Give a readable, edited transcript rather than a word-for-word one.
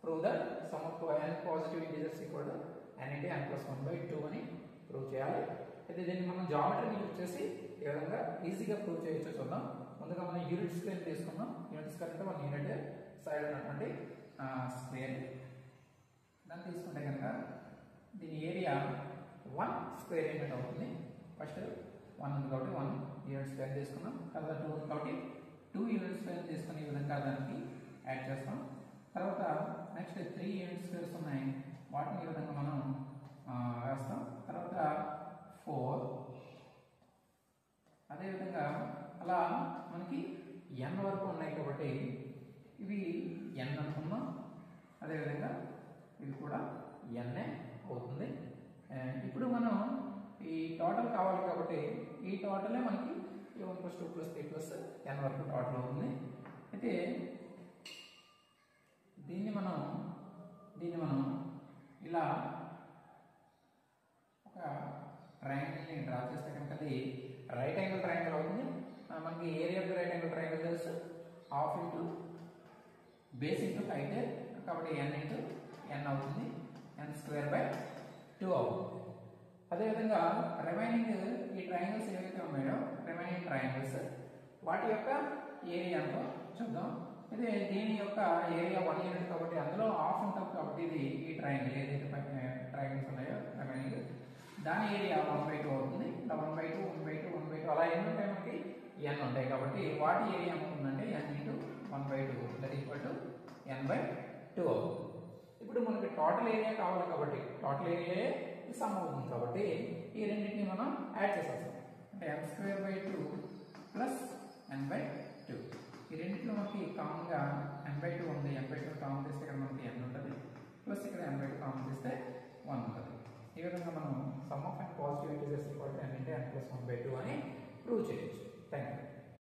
Prove that some of n positive integers equal to n into n plus 1 by 2 అని prove చేయాలి. అయితే దీన్ని మనం జామెట్రీని యూజ్ చేసి ఈ విధంగా ఈజీగా ప్రూవ్ చేయొచ్చు చూద్దాం. ముందుగా మనం యూనిట్ స్క్వేర్ తీసుకుందాం. యూనిట్ స్క్వేర్ అంటే 1 యూనిట్ సైడ్ ఉన్నటువంటి స్క్వేర్. దాన్ని తీసుకుంటే కనుక దీని ఏరియా 1 స్క్వేర్ యూనిట్ అవుతుంది. ఫస్ట్ 1 ఉంది కాబట్టి 1 యూనిట్ స్క్వేర్ తీసుకున్నాం. తర్వాత 2 ఉంది కాబట్టి 2 యూనిట్ స్క్వేర్ తీసుకుని ఈ విధంగా దానికి యాడ్ చేస్తాం. తర్వాత నెక్స్ట్ 3 యూనిట్ స్క్వేర్స్ ఉన్నాయి, వాటిని ఈ విధంగా మనం వేస్తాం. తర్వాత 4, అదేవిధంగా అలా మనకి n వరకు ఉన్నాయి కాబట్టి ఇవి n అనుకున్నాం. అదేవిధంగా ఇది కూడా n అవుతుంది. ఇప్పుడు మనం ఈ టోటల్ కావాలి కాబట్టి ఈ టోటలే మనకి 1 + 2 + 3 + n వరకు టోటల్ అవుతుంది. అయితే దీన్ని మనం ఇలా ఒక ట్రయాంగిల్ని డ్రా చేస్తే కనుక అది రైట్ యాంగిల్ ట్రయాంగిల్ అవుతుంది. మనకి area of the right angle triangle తెలుసు, half into base into height కాబట్టి n ఇంటూ n అవుతుంది, n²/2 అవుతుంది. అదేవిధంగా రిమైనింగ్ ఈ ట్రయాంగిల్స్ ఏవైతే ఉన్నాయో రిమైనింగ్ ట్రయాంగిల్స్ వాటి యొక్క ఏరియా ఎంతో చూద్దాం. అయితే దీని యొక్క ఏరియా 1 యూనిట్ కాబట్టి అందులో హాఫ్ ఉంటుంది కాబట్టి ఇది ఈ ట్రయాంగిల్ ఏదైతే ట్రయాంగిల్స్ ఉన్నాయో రిమైనింగ్ దాని ఏరియా 1/2 అవుతుంది. ఇలా 1/2 1/2 1/2 అలా ఎన్ని ఉంటాయి మనకి n ఉంటాయి కాబట్టి వాటి ఏరియా ఏమవుతుందంటే n into 1/2 that equal to n/2 అవుతుంది. ఇప్పుడు మనకి టోటల్ ఏరియా కావాలి కాబట్టి టోటల్ ఏరియా సమ్ అవుతుంది కాబట్టి ఈ రెండింటిని మనం యాడ్ చేసేస్తాం. అంటే n²/2 ప్లస్ n/2 ఈ రెండింటిలో మనకి కామన్ గా n/2 ఉంది. n/2 కామన్ తీస్తే ఇక్కడ మనకి n ఉంటుంది, ప్లస్ ఇక్కడ n/2 కామన్ తీస్తే 1 ఉంటుంది. ఈ విధంగా మనం some of n positive integers equal to n into n plus 1/2 అని ప్రూవ్ చేయొచ్చు.